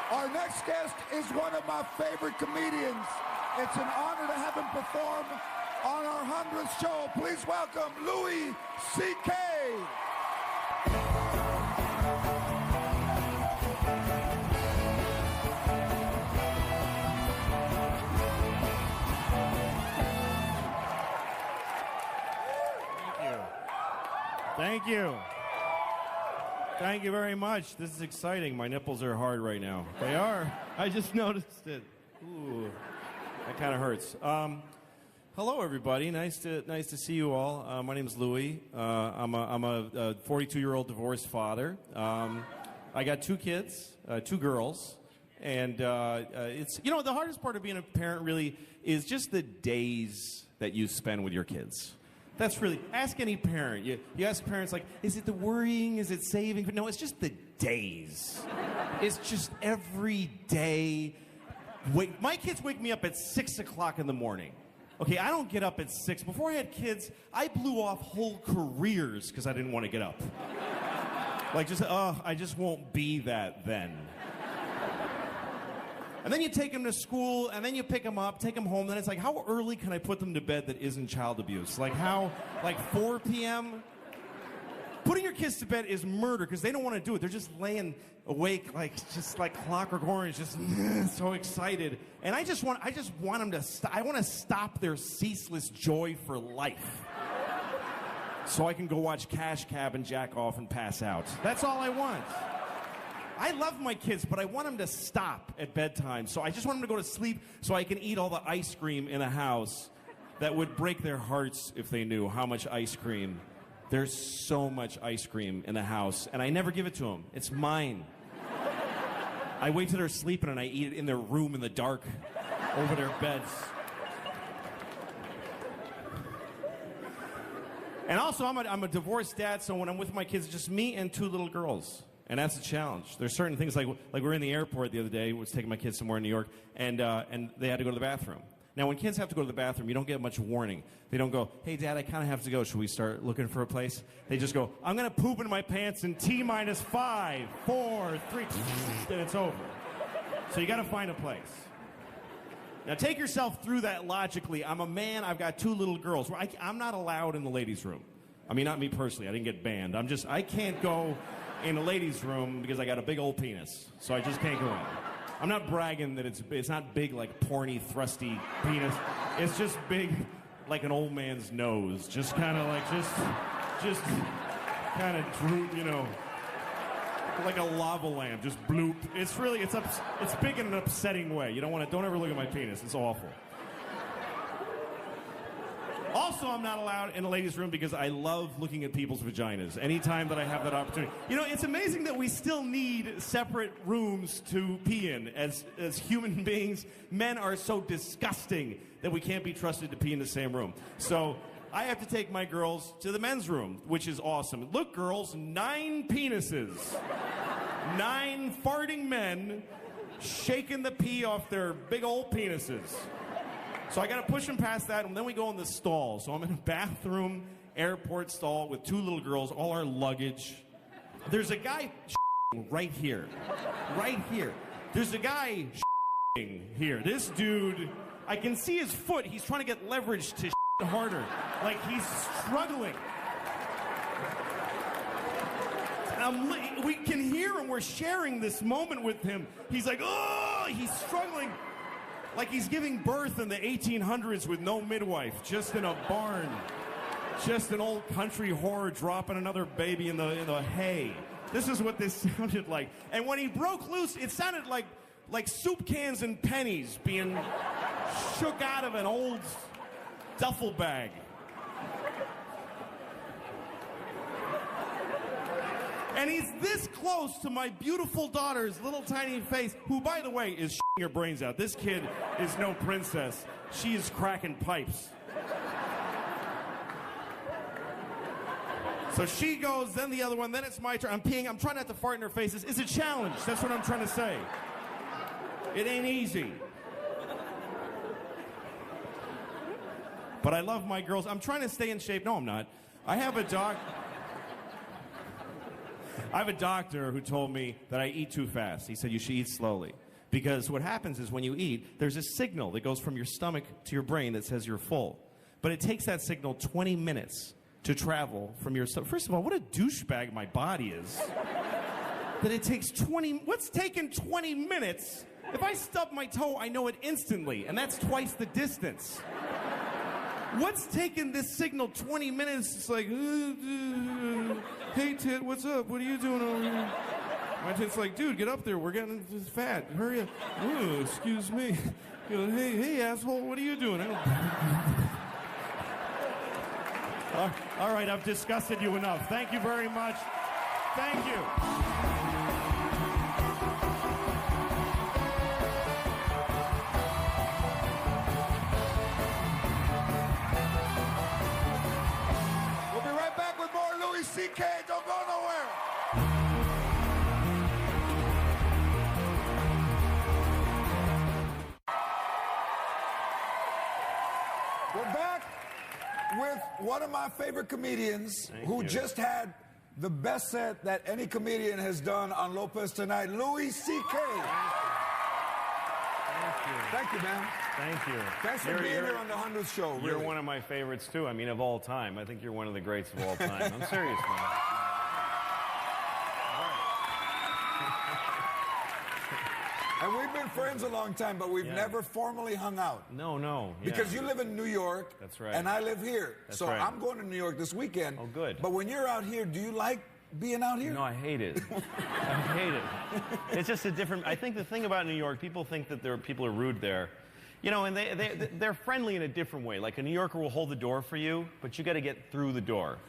Our next guest is one of my favorite comedians. It's an honor to have him perform on our 100th show. Please welcome Louis C.K. Thank you. Thank you very much. This is exciting. My nipples are hard right now. They are. I just noticed it. Ooh, that kind of hurts. Hello, everybody. Nice to see you all. My name is Louis. I'm a 42-year-old divorced father. I got 2 kids, 2 girls, and it's the hardest part of being a parent really is just the days that you spend with your kids. That's really, ask any parent. You ask parents, like, is it the worrying? Is it saving? But no, it's just the days. It's just every day. My kids wake me up at 6 o'clock in the morning. Okay, I don't get up at 6. Before I had kids, I blew off whole careers because I didn't want to get up. Like, I just won't be that then. And then you take them to school, and then you pick them up, take them home, then it's like, how early can I put them to bed that isn't child abuse? Like 4 p.m.? Putting your kids to bed is murder, because they don't want to do it. They're just laying awake, just like Clockwork Orange, just so excited. And I just want them to stop. I want to stop their ceaseless joy for life. So I can go watch Cash Cab and jack off and pass out. That's all I want. I love my kids, but I want them to stop at bedtime. So I just want them to go to sleep so I can eat all the ice cream in a house that would break their hearts if they knew how much ice cream. There's so much ice cream in the house, and I never give it to them. It's mine. I wait till they're sleeping, and I eat it in their room in the dark over their beds. And also, I'm a divorced dad, so when I'm with my kids, it's just me and 2 little girls. And that's a challenge. There's certain things like we were in the airport the other day. I was taking my kids somewhere in New York, and they had to go to the bathroom. Now, when kids have to go to the bathroom, you don't get much warning. They don't go, hey, Dad, I kind of have to go. Should we start looking for a place? They just go, I'm going to poop in my pants in T-minus 5, 4, 3, and it's over. So you got to find a place. Now, take yourself through that logically. I'm a man. I've got 2 little girls. I'm not allowed in the ladies' room. I mean, not me personally. I didn't get banned. I can't go in the ladies' room because I got a big old penis, so I just can't go in. I'm not bragging that it's not big like porny, thrusty penis. It's just big like an old man's nose, just kind of like just kind of droop, like a lava lamp, just bloop. It's big in an upsetting way. Don't ever look at my penis. It's awful. Also, I'm not allowed in a ladies' room because I love looking at people's vaginas anytime that I have that opportunity. It's amazing that we still need separate rooms to pee in. As human beings, men are so disgusting that we can't be trusted to pee in the same room. So I have to take my girls to the men's room, which is awesome. Look, girls, 9 penises. 9 farting men shaking the pee off their big old penises. So I got to push them past that, and then we go in the stall. So I'm in a bathroom, airport stall with 2 little girls, all our luggage. There's a guy right here. Right here. There's a guy here. This dude, I can see his foot. He's trying to get leverage to harder. Like he's struggling. We can hear him. We're sharing this moment with him. He's like, oh, he's struggling. Like he's giving birth in the 1800s with no midwife, just in a barn. Just an old country whore dropping another baby in the hay. This is what this sounded like. And when he broke loose, it sounded like soup cans and pennies being shook out of an old duffel bag. And he's this close to my beautiful daughter's little tiny face, who, by the way, is shitting her brains out. This kid is no princess. She is cracking pipes. So she goes, then the other one, then it's my turn. I'm peeing. I'm trying not to fart in her faces. It's a challenge. That's what I'm trying to say. It ain't easy. But I love my girls. I'm trying to stay in shape. No, I'm not. I have a dog. I have a doctor who told me that I eat too fast. He said you should eat slowly. Because what happens is when you eat, there's a signal that goes from your stomach to your brain that says you're full. But it takes that signal 20 minutes to travel from your stomach. First of all, what a douchebag my body is. That it takes 20... What's taking 20 minutes? If I stub my toe, I know it instantly, and that's twice the distance. What's taking this signal 20 minutes? It's like, hey, Tit, what's up? What are you doing over here? My Tit's like, dude, get up there. We're getting fat. Hurry up. Oh, excuse me. You know, hey, asshole, what are you doing? All right, I've disgusted you enough. Thank you very much. Thank you. We'll be right back with more Louis C.K. Don't go nowhere. We're back with one of my favorite comedians who just had the best set that any comedian has done on Lopez Tonight, Louis C.K. Thank you, man. Thank you. Thanks for being here on the 100th show. Really. You're one of my favorites, too. I mean, of all time. I think you're one of the greats of all time. I'm serious, man. And we've been friends a long time, but we've never formally hung out. No. Yeah. Because you live in New York. That's right. And I live here. That's so right. I'm going to New York this weekend. Oh, good. But when you're out here, do you like being out here? No, I hate it. I hate it. It's just a different... I think the thing about New York, people think that people are rude there. You know, and they're friendly in a different way. Like, a New Yorker will hold the door for you, but you got to get through the door.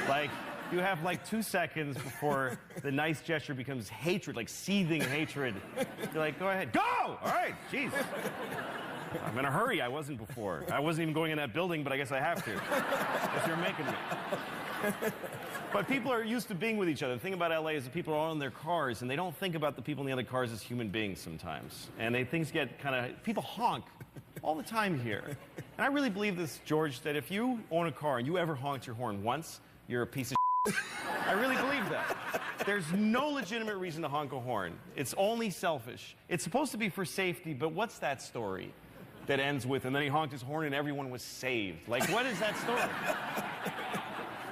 Like, you have, like, 2 seconds before the nice gesture becomes hatred, like seething hatred. You're like, go ahead. Go! All right, jeez. I'm in a hurry. I wasn't before. I wasn't even going in that building, but I guess I have to. Because you're making me. But people are used to being with each other. The thing about LA is that people are all in their cars, and they don't think about the people in the other cars as human beings sometimes. And things get kind of... People honk all the time here. And I really believe this, George, that if you own a car and you ever honked your horn once, you're a piece of shit. I really believe that. There's no legitimate reason to honk a horn. It's only selfish. It's supposed to be for safety, but what's that story that ends with, and then he honked his horn and everyone was saved? Like, what is that story?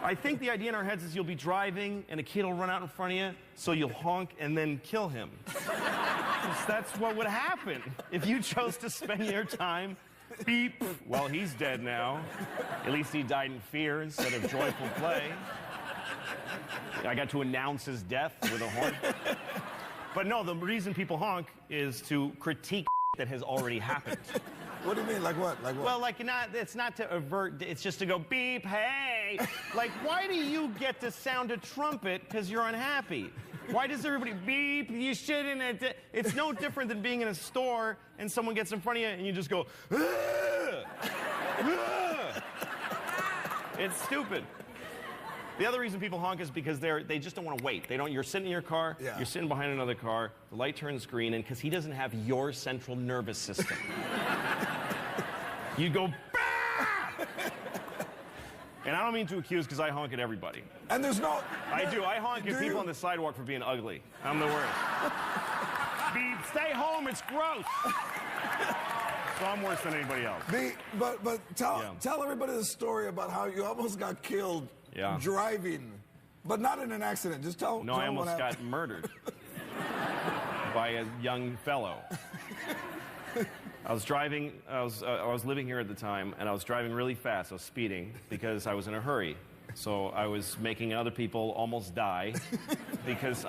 I think the idea in our heads is you'll be driving and a kid will run out in front of you, so you'll honk and then kill him. That's what would happen if you chose to spend your time beep. Well, he's dead now. At least he died in fear instead of joyful play. I got to announce his death with a horn. But no, the reason people honk is to critique that has already happened. What do you mean? Like what? Like what? Well, like, it's not to avert, it's just to go, beep, hey. Like, why do you get to sound a trumpet because you're unhappy? Why does everybody beep? You shouldn't. It's no different than being in a store and someone gets in front of you and you just go, It's stupid. The other reason people honk is because they just don't want to wait. You're sitting in your car, you're sitting behind another car, the light turns green, and because he doesn't have your central nervous system. You go, bah! And I don't mean to accuse because I honk at everybody. And there's no... I do. I honk at people on the sidewalk for being ugly. I'm the worst. Beep, stay home, it's gross. So I'm worse than anybody else. But tell everybody the story about how you almost got killed driving, but not in an accident. Just tell. No, I almost got murdered by a young fellow. I was driving. I was living here at the time, and I was driving really fast. I was speeding because I was in a hurry. So I was making other people almost die because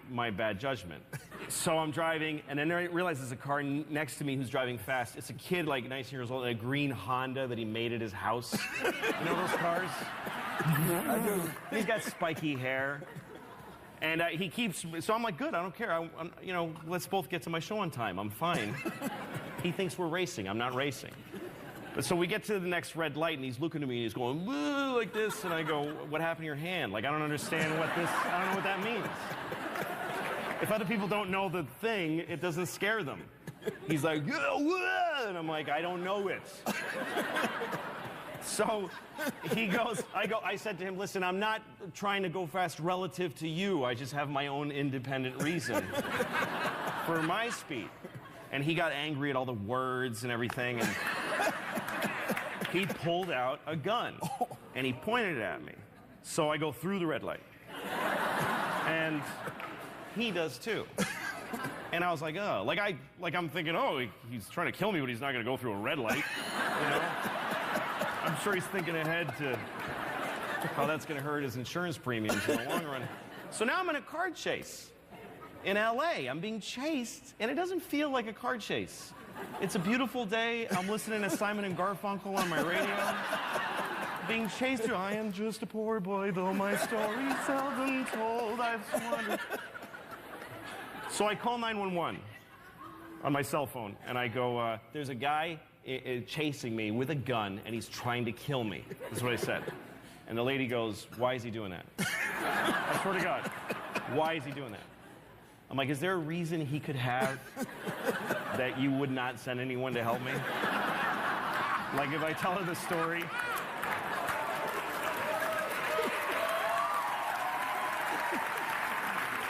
my bad judgment. So I'm driving, and then I realize there's a car next to me who's driving fast. It's a kid, like 19 years old, in a green Honda that he made at his house. You know those cars? I do. He's got spiky hair. And he keeps, so I'm like, good, I don't care. Let's both get to my show on time. I'm fine. He thinks we're racing. I'm not racing. But so we get to the next red light, and he's looking at me, and he's going, woo, like this. And I go, what happened to your hand? Like, I don't understand I don't know what that means. If other people don't know the thing, it doesn't scare them. He's like, yeah, and I'm like, I don't know it. So I said to him, listen, I'm not trying to go fast relative to you. I just have my own independent reason for my speed. And he got angry at all the words and everything. And he pulled out a gun and he pointed it at me. So I go through the red light. And he does too. And I was like, oh, I'm thinking, oh, he's trying to kill me, but he's not going to go through a red light. You know? I'm sure he's thinking ahead to how that's going to hurt his insurance premiums in the long run. So now I'm in a car chase in LA. I'm being chased, and it doesn't feel like a car chase. It's a beautiful day. I'm listening to Simon and Garfunkel on my radio. Being chased through, I am just a poor boy, though my story's seldom told. I've wondered. So I call 911 on my cell phone, and I go, there's a guy chasing me with a gun, and he's trying to kill me. That's what I said. And the lady goes, why is he doing that? I swear to God, why is he doing that? I'm like, is there a reason he could have that you would not send anyone to help me? Like, if I tell her the story...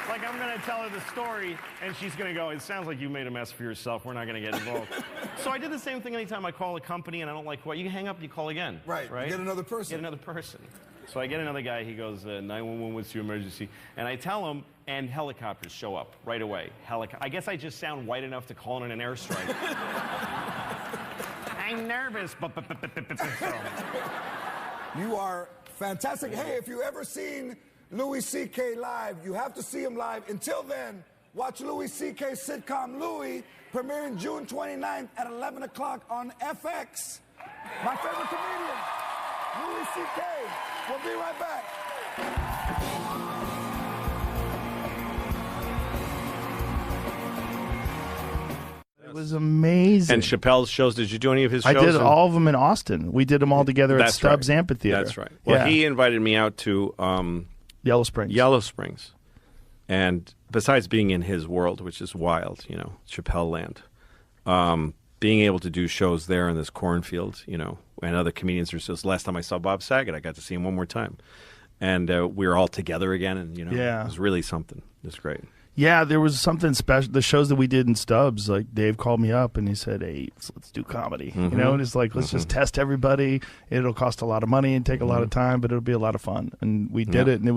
Like, I'm going to tell her the story, and she's going to go, it sounds like you made a mess for yourself. We're not going to get involved. So I did the same thing anytime I call a company and I don't like what. You hang up and you call again. Right. Get another person. Get another person. So I get another guy. He goes, 911, what's your emergency? And I tell him, and helicopters show up right away. I guess I just sound white enough to call in an airstrike. I'm nervous. So. You are fantastic. Hey, if you ever seen Louis C.K. live, you have to see him live. Until then, watch Louis C.K.'s sitcom Louis, premiering June 29th at 11 o'clock on FX. My favorite comedian, Louis C.K. We'll be right back. It was amazing. And Chappelle's shows, did you do any of his shows? I did all of them in Austin. We did them all together at Stubbs right. Amphitheater. That's right. Well, yeah. he invited me out to Yellow Springs. Yellow Springs. And besides being in his world, which is wild, you know, Chappelle land, being able to do shows there in this cornfield, you know, and other comedians are just, last time I saw Bob Saget, I got to see him one more time. And we were all together again, and, you know, it was really something. It was great. Yeah, there was something special. The shows that we did in Stubbs, like Dave called me up and he said, hey, let's do comedy. You know, and it's like, let's just test everybody. It'll cost a lot of money and take a lot of time, but it'll be a lot of fun. And we did it, and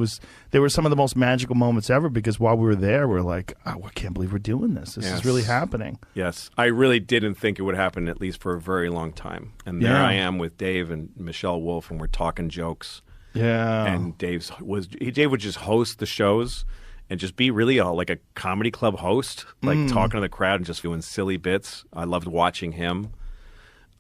they were some of the most magical moments ever, because while we were there, we were like, oh, I can't believe we're doing this. This is really happening. Yes. I really didn't think it would happen, at least for a very long time. And there I am with Dave and Michelle Wolf, and we're talking jokes. Yeah. And Dave would just host the shows and just be really like a comedy club host, like talking to the crowd and just doing silly bits. I loved watching him.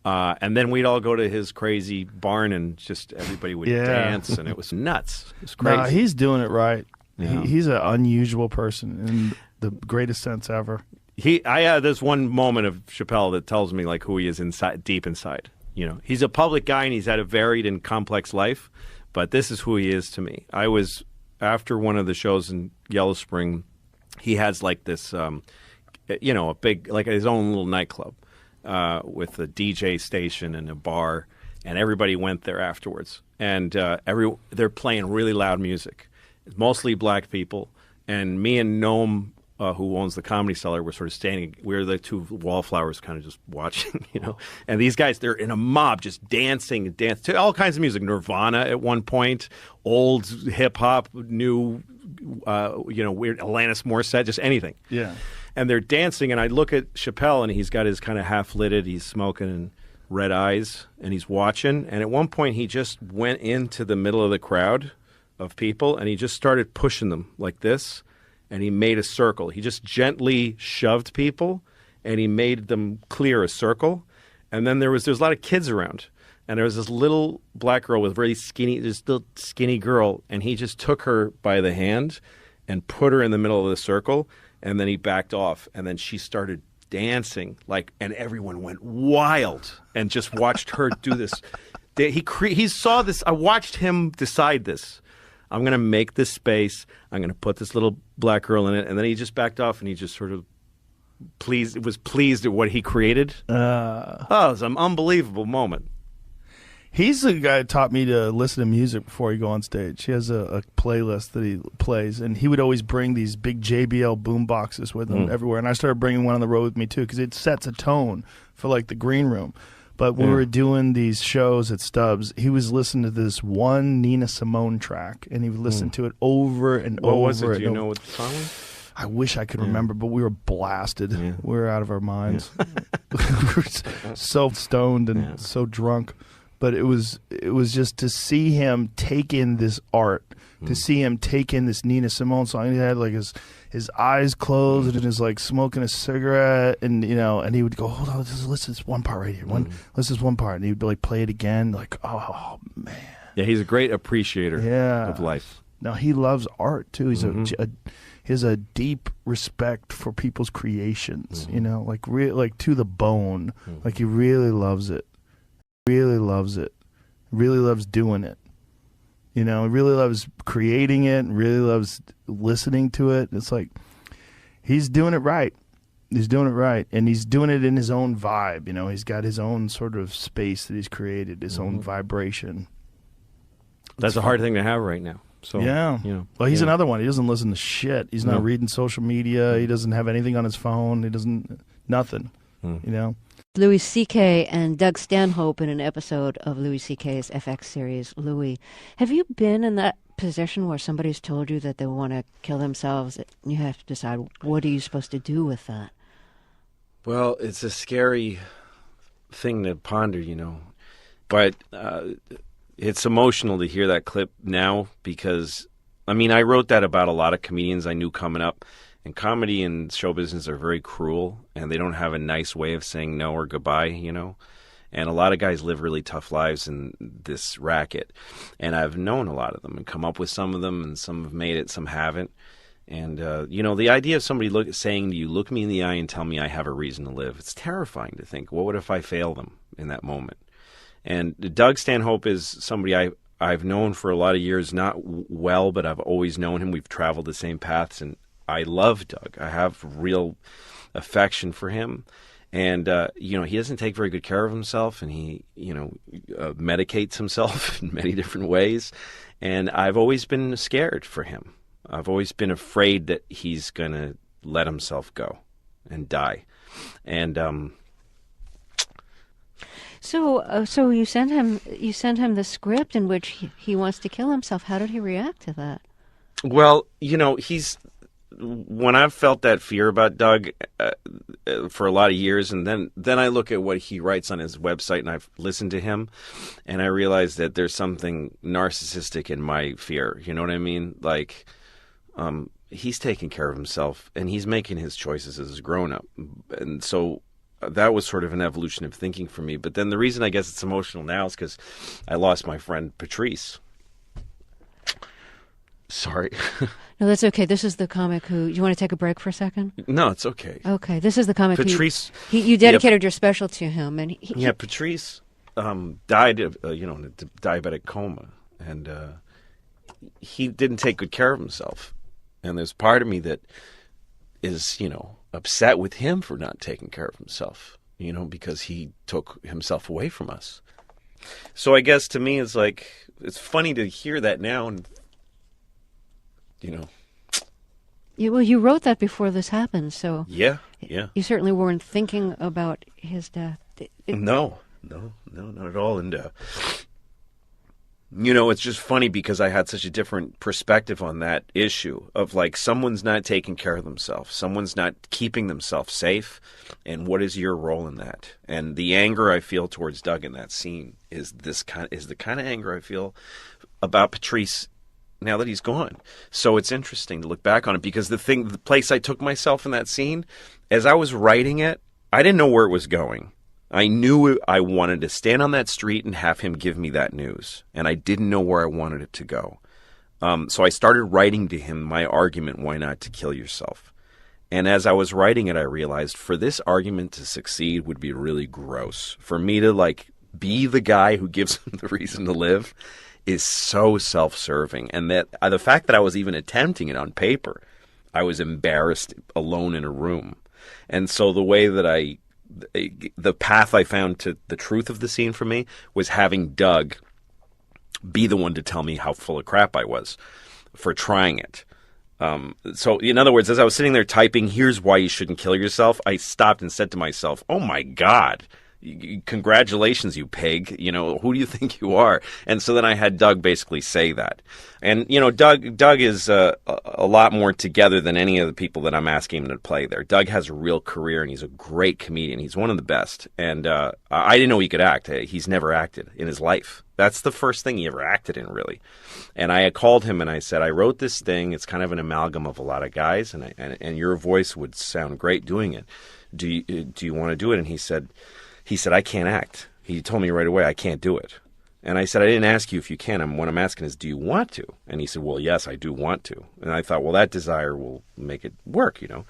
And then we'd all go to his crazy barn and just everybody would dance, and it was nuts. It was crazy. No, he's doing it right. Yeah. He's an unusual person in the greatest sense ever. There's one moment of Chappelle that tells me like who he is inside, deep inside. You know, he's a public guy and he's had a varied and complex life, but this is who he is to me. I was after one of the shows in Yellow Spring, he has like this, you know, a big, like his own little nightclub with a DJ station and a bar, and everybody went there afterwards. And they're playing really loud music. It's mostly black people. And me and Noam, who owns the Comedy Cellar, were sort of standing. We're the two wallflowers kind of just watching, you know. And these guys, they're in a mob just dancing to all kinds of music. Nirvana at one point, old hip-hop, new, you know, weird Alanis Morissette, just anything. Yeah. And they're dancing, and I look at Chappelle, and he's got his kind of half-lidded, he's smoking and red eyes, and he's watching. And at one point, he just went into the middle of the crowd of people, and he just started pushing them like this. And he made a circle. He just gently shoved people, and he made them clear a circle. And then there's a lot of kids around, and there was this little black girl with this little skinny girl, and he just took her by the hand and put her in the middle of the circle, and then he backed off, and then she started dancing and everyone went wild and just watched her do this. He saw this. I watched him decide this. I'm going to make this space. I'm going to put this little black girl in it. And then he just backed off, and he just sort of was pleased at what he created. It was an unbelievable moment. He's the guy that taught me to listen to music before he go on stage. He has a playlist that he plays, and he would always bring these big JBL boom boxes with him everywhere. And I started bringing one on the road with me too, because it sets a tone for like the green room. But when we were doing these shows at Stubbs, he was listening to this one Nina Simone track, and he would listen to it over and over. What was it? Do you know what the song was? I wish I could remember, but we were blasted. Yeah. We were out of our minds. We were so stoned and so drunk. But it was just to see him take in this art, to see him take in this Nina Simone song. He had like his eyes closed and is like smoking a cigarette, and and he would go, hold on, listen to this one part right here. Listen to this one part, and he'd like play it again, like, oh man. Yeah, he's a great appreciator of life. Now he loves art too. He's he has a deep respect for people's creations, like to the bone. Like he really loves it. Really loves it. Really loves doing it. Really loves creating it and really loves listening to it. It's like he's doing it right. He's doing it right. And he's doing it in his own vibe. He's got his own sort of space that he's created, his own vibration. That's a hard thing to have right now. So, yeah. Well, he's another one. He doesn't listen to shit. He's not reading social media. He doesn't have anything on his phone. He doesn't, nothing, Louis C.K. and Doug Stanhope in an episode of Louis C.K.'s FX series, Louis. Have you been in that position where somebody's told you that they want to kill themselves? And you have to decide, what are you supposed to do with that? Well, it's a scary thing to ponder, But it's emotional to hear that clip now because, I wrote that about a lot of comedians I knew coming up. And comedy and show business are very cruel, and they don't have a nice way of saying no or goodbye, And a lot of guys live really tough lives in this racket. And I've known a lot of them and come up with some of them, and some have made it, some haven't. And, the idea of somebody saying to you, look me in the eye and tell me I have a reason to live, it's terrifying to think, what if I fail them in that moment? And Doug Stanhope is somebody I've known for a lot of years, not well, but I've always known him. We've traveled the same paths, and I love Doug. I have real affection for him. And, he doesn't take very good care of himself, and he, medicates himself in many different ways. And I've always been scared for him. I've always been afraid that he's going to let himself go and die. And So you sent him the script in which he wants to kill himself. How did he react to that? Well, when I've felt that fear about Doug for a lot of years, and then I look at what he writes on his website, and I've listened to him, and I realize that there's something narcissistic in my fear. You know what I mean? Like, he's taking care of himself, and he's making his choices as a grown-up. And so that was sort of an evolution of thinking for me. But then the reason I guess it's emotional now is because I lost my friend Patrice. Sorry. No, that's okay. This is the comic who... You want to take a break for a second? No, it's okay. Okay, this is the comic Patrice, you dedicated your special to him. And Patrice died of in a diabetic coma. And he didn't take good care of himself. And there's part of me that is, upset with him for not taking care of himself, because he took himself away from us. So I guess to me, it's like, it's funny to hear that now and, Well, you wrote that before this happened, so... Yeah. You certainly weren't thinking about his death. No, not at all. And, it's just funny because I had such a different perspective on that issue of like someone's not taking care of themselves. Someone's not keeping themselves safe. And what is your role in that? And the anger I feel towards Doug in that scene is the kind of anger I feel about Patrice now that he's gone. So it's interesting to look back on it because the place I took myself in that scene, as I was writing it, I didn't know where it was going. I knew I wanted to stand on that street and have him give me that news, and I didn't know where I wanted it to go. So I started writing to him my argument, why not to kill yourself? And as I was writing it, I realized for this argument to succeed would be really gross. For me to be the guy who gives him the reason to live is so self-serving. And that the fact that I was even attempting it on paper, I was embarrassed alone in a room. And so the way that I the path I found to the truth of the scene for me was having Doug be the one to tell me how full of crap I was for trying it. So in other words, as I was sitting there typing, here's why you shouldn't kill yourself, I stopped and said to myself, oh my God, congratulations, you pig. You know, who do you think you are? And so then I had Doug basically say that. And, you know, Doug is a lot more together than any of the people that I'm asking him to play there. Doug has a real career, and he's a great comedian. He's one of the best. And I didn't know he could act. He's never acted in his life. That's the first thing he ever acted in, really. And I had called him and I said, I wrote this thing. It's kind of an amalgam of a lot of guys, and your voice would sound great doing it. Do you want to do it? And he said, I can't act. He told me right away, I can't do it. And I said, I didn't ask you if you can. What I'm asking is, do you want to? And he said, well, yes, I do want to. And I thought, well, that desire will make it work, you know.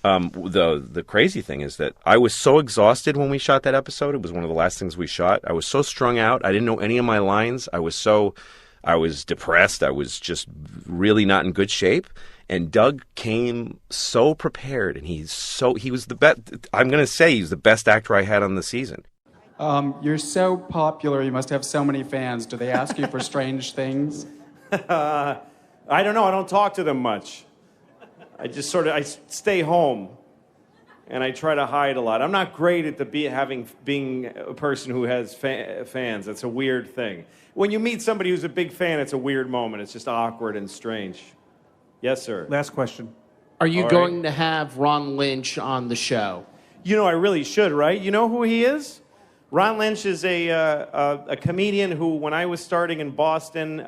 The crazy thing is that I was so exhausted when we shot that episode. It was one of the last things we shot. I was so strung out. I didn't know any of my lines. I was depressed. I was just really not in good shape. And Doug came so prepared, and he was the best. I'm going to say he's the best actor I had on the season. You're so popular. You must have so many fans. Do they ask you for strange things? I don't know. I don't talk to them much. I just I stay home, and I try to hide a lot. I'm not great at being a person who has fans. That's a weird thing. When you meet somebody who's a big fan, it's a weird moment. It's just awkward and strange. Yes, sir. Last question. Are you going to have Ron Lynch on the show? You know, I really should, right? You know who he is? Ron Lynch is a comedian who, when I was starting in Boston,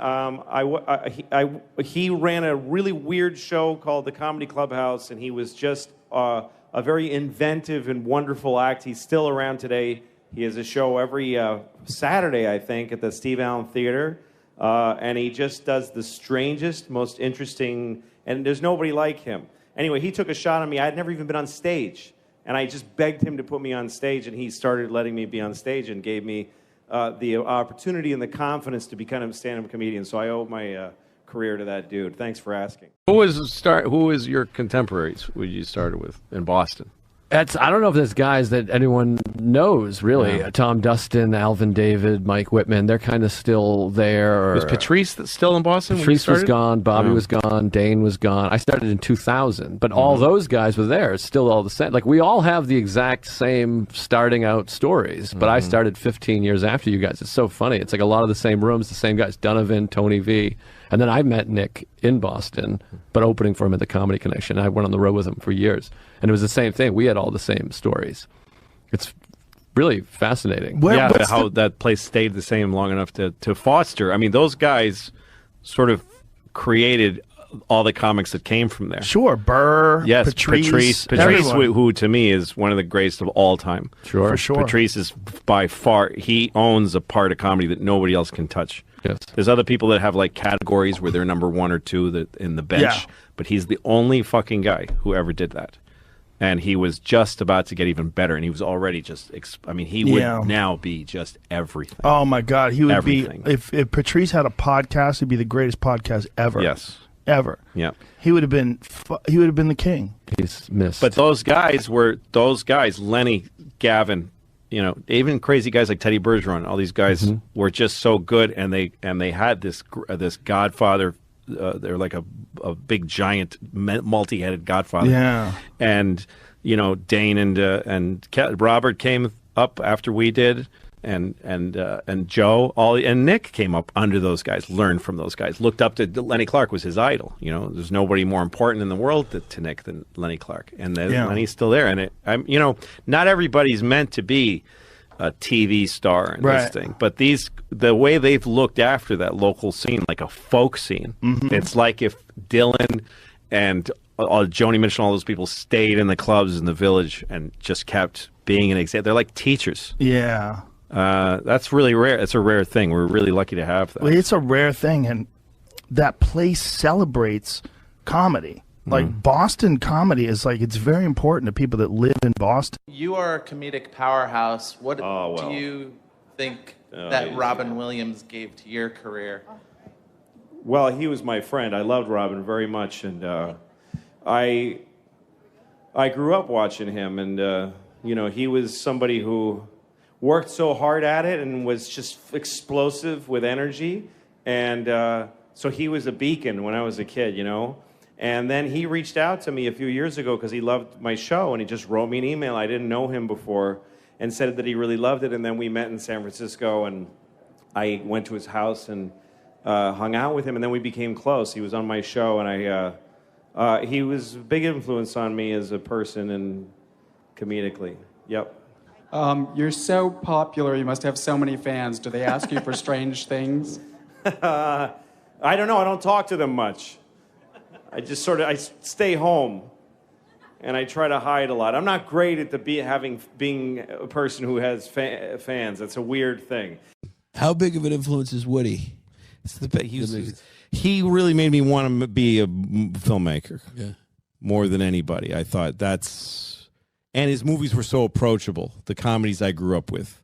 he ran a really weird show called The Comedy Clubhouse, and he was just a very inventive and wonderful act. He's still around today. He has a show every Saturday, I think, at the Steve Allen Theater, and he just does the strangest, most interesting, and there's nobody like him. Anyway, he took a shot on me. I had never even been on stage. And I just begged him to put me on stage, and he started letting me be on stage and gave me the opportunity and the confidence to become a stand-up comedian. So I owe my career to that dude. Thanks for asking. Who was your contemporaries you started with in Boston? I don't know if there's guys that anyone knows, really. Yeah. Tom Dustin, Alvin David, Mike Whitman, they're kind of still there. Was Patrice still in Boston when you Patrice was started? gone, Bobby was gone, Dane was gone. I started in 2000, but all those guys were there. It's still all the same. Like, we all have the exact same starting out stories, but I started 15 years after you guys. It's so funny. It's like a lot of the same rooms, the same guys, Donovan, Tony V. And then I met Nick in Boston, but opening for him at the Comedy Connection. I went on the road with him for years. And it was the same thing. We had all the same stories. It's really fascinating. How that place stayed the same long enough to foster. I mean, those guys sort of created all the comics that came from there. Sure, Burr, yes, Patrice, who to me is one of the greatest of all time. Sure, for sure. Patrice is by far, he owns a part of comedy that nobody else can touch. Yes. There's other people that have like categories where they're number one or two in the bench, but he's the only fucking guy who ever did that. And he was just about to get even better, and he was already just, he would now be just everything. Oh my God, he would everything. be, if Patrice had a podcast, it'd be the greatest podcast ever. Yes. Ever. Yeah. He would have been the king. He's missed. But those guys, Lenny, Gavin, you know, even crazy guys like Teddy Bergeron, all these guys were just so good, and they had this Godfather. They're like a big giant multi-headed Godfather. Yeah. And you know, Dane and Robert came up after we did, and Joe, and Nick came up under those guys, learned from those guys, looked up to Lenny Clark was his idol. You know, there's nobody more important in the world to Nick than Lenny Clark, and Lenny's still there. And not everybody's meant to be a TV star in this thing, but the way they've looked after that local scene, like a folk scene, it's like if Dylan and Joni Mitchell and all those people stayed in the clubs in the Village and just kept being an example. They're like teachers. Yeah. That's really rare. It's a rare thing. We're really lucky to have that. Well, it's a rare thing, and that place celebrates comedy. Like, Boston comedy is like, it's very important to people that live in Boston. You are a comedic powerhouse. What do you think that Robin Williams gave to your career? Well, he was my friend. I loved Robin very much, and I grew up watching him, and You know, he was somebody who worked so hard at it and was just explosive with energy. And so he was a beacon when I was a kid, you know. And then he reached out to me a few years ago because he loved my show, and he just wrote me an email. I didn't know him before, and said that he really loved it. And then we met in San Francisco, and I went to his house and hung out with him, and then we became close. He was on my show, and he was a big influence on me as a person and comedically. Yep. You're so popular, you must have so many fans. Do they ask you for strange things? I don't know. I don't talk to them much. I just I stay home, and I try to hide a lot. I'm not great at being a person who has fans. That's a weird thing. How big of an influence is Woody? He really made me want to be a filmmaker. Yeah. More than anybody. I thought and his movies were so approachable. The comedies I grew up with,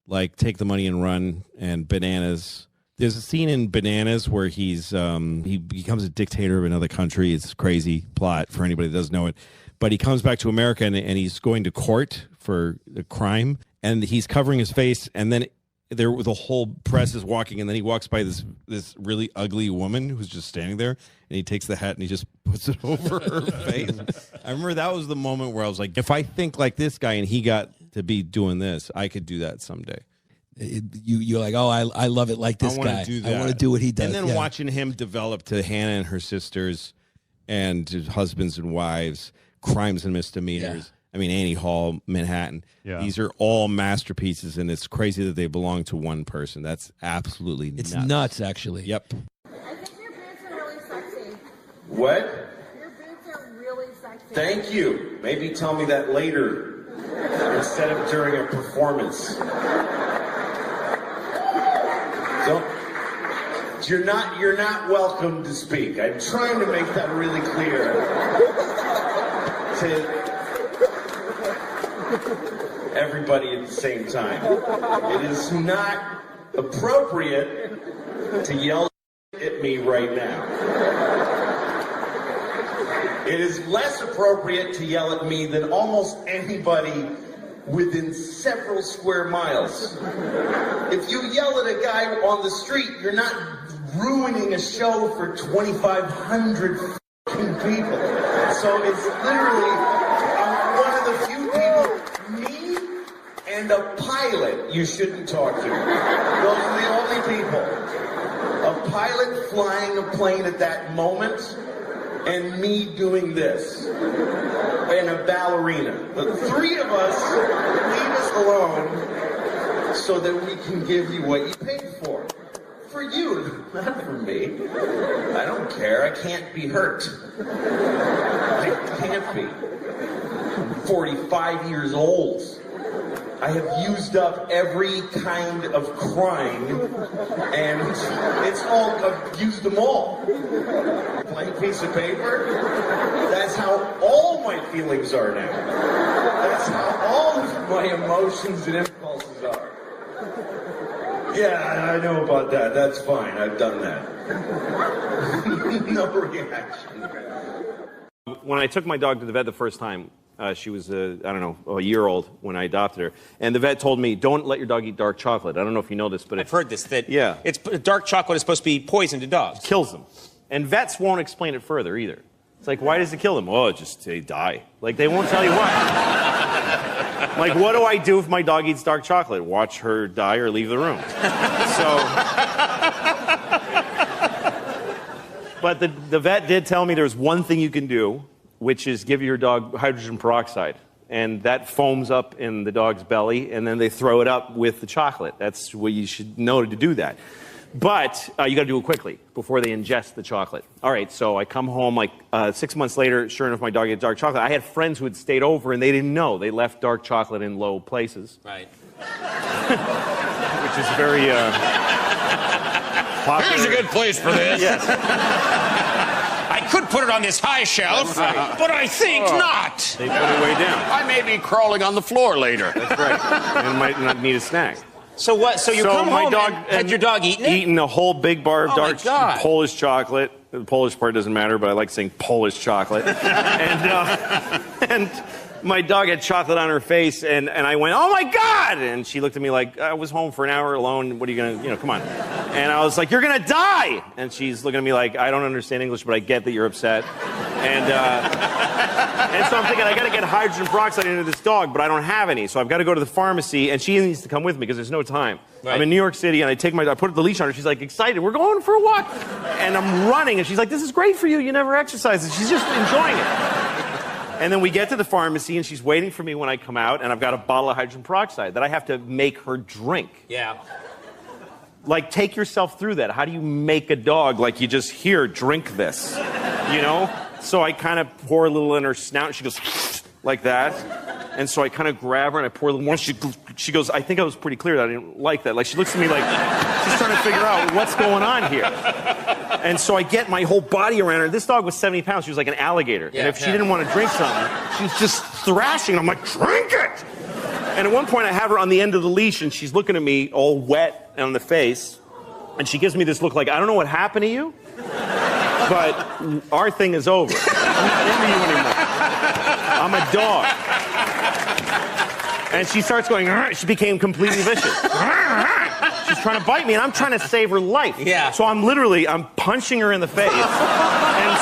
like Take the Money and Run and Bananas. There's a scene in Bananas where he becomes a dictator of another country. It's a crazy plot for anybody that doesn't know it. But he comes back to America and he's going to court for a crime, and he's covering his face, and then the whole press is walking, and then he walks by this really ugly woman who's just standing there, and he takes the hat and he just puts it over her face. I remember that was the moment where I was like, if I think like this guy and he got to be doing this, I could do that someday. You're like, oh, I love it like this guy. I want to do what he does. And then watching him develop to Hannah and her sisters and to husbands and wives, crimes and misdemeanors. Yeah. I mean, Annie Hall, Manhattan. Yeah. These are all masterpieces, and it's crazy that they belong to one person. That's absolutely nuts. It's nuts, actually. Yep. I think your boots are really sexy. What? Your boots are really sexy. Thank you. Maybe tell me that later instead of during a performance. You're not welcome to speak. I'm trying to make that really clear to everybody at the same time. It is not appropriate to yell at me right now. It is less appropriate to yell at me than almost anybody within several square miles. If you yell at a guy on the street, you're not ruining a show for 2,500 people. So it's literally one of the few people, me and a pilot, you shouldn't talk to. Those are the only people. A pilot flying a plane at that moment, and me doing this, and a ballerina. The three of us, leave us alone so that we can give you what you paid for. For you, not for me. I don't care. I can't be hurt. I can't be. I'm 45 years old. I have used up every kind of crime, and it's all, I've used them all. Blank piece of paper? That's how all my feelings are now. That's how all of my emotions and impulses are. Yeah, I know about that. That's fine. I've done that. No reaction. When I took my dog to the vet the first time, she was, a year old when I adopted her. And the vet told me, don't let your dog eat dark chocolate. I don't know if you know this, but I've heard this, that yeah. Dark chocolate is supposed to be poison to dogs. It kills them. And vets won't explain it further either. It's like, why does it kill them? Oh, just they die. Like, they won't tell you why. Like, what do I do if my dog eats dark chocolate? Watch her die or leave the room. But the vet did tell me there's one thing you can do, which is give your dog hydrogen peroxide. And that foams up in the dog's belly, and then they throw it up with the chocolate. That's what you should know to do that. But you got to do it quickly before they ingest the chocolate. All right, so I come home like 6 months later. Sure enough, my dog ate dark chocolate. I had friends who had stayed over, and they didn't know. They left dark chocolate in low places. Right. Which is very popular. Here's a good place for this. Yes. I could put it on this high shelf, but I think not. They put it way down. I may be crawling on the floor later. That's right. And might not need a snack. So what? So you come home and had your dog eaten it? Eating a whole big bar of dark God. Polish chocolate. The Polish part doesn't matter, but I like saying Polish chocolate. And my dog had chocolate on her face, and I went, oh my God! And she looked at me like, I was home for an hour alone, what are you gonna, come on. And I was like, you're gonna die! And she's looking at me like, I don't understand English, but I get that you're upset. And so I'm thinking, I gotta get hydrogen peroxide into this dog, but I don't have any, so I've gotta go to the pharmacy, and she needs to come with me because there's no time. Right. I'm in New York City, and I put the leash on her, she's like, excited, we're going for a walk. And I'm running, and she's like, this is great for you, you never exercise. And she's just enjoying it. And then we get to the pharmacy, and she's waiting for me when I come out, and I've got a bottle of hydrogen peroxide that I have to make her drink. Yeah. Like, take yourself through that. How do you make a dog like you just, here, drink this, So I kind of pour a little in her snout, and she goes, like that. And so I kind of grab her, and I pour a little more. She goes, I think I was pretty clear that I didn't like that. Like, she looks at me like, she's trying to figure out what's going on here. And so I get my whole body around her. This dog was 70 pounds. She was like an alligator. Yeah, and if she didn't want to drink something, she's just thrashing. I'm like, drink it! And at one point, I have her on the end of the leash, and she's looking at me all wet on the face. And she gives me this look like, I don't know what happened to you, but our thing is over. I'm not into you anymore. I'm a dog. And she starts going, she became completely vicious. She's trying to bite me, and I'm trying to save her life. Yeah. So I'm punching her in the face. And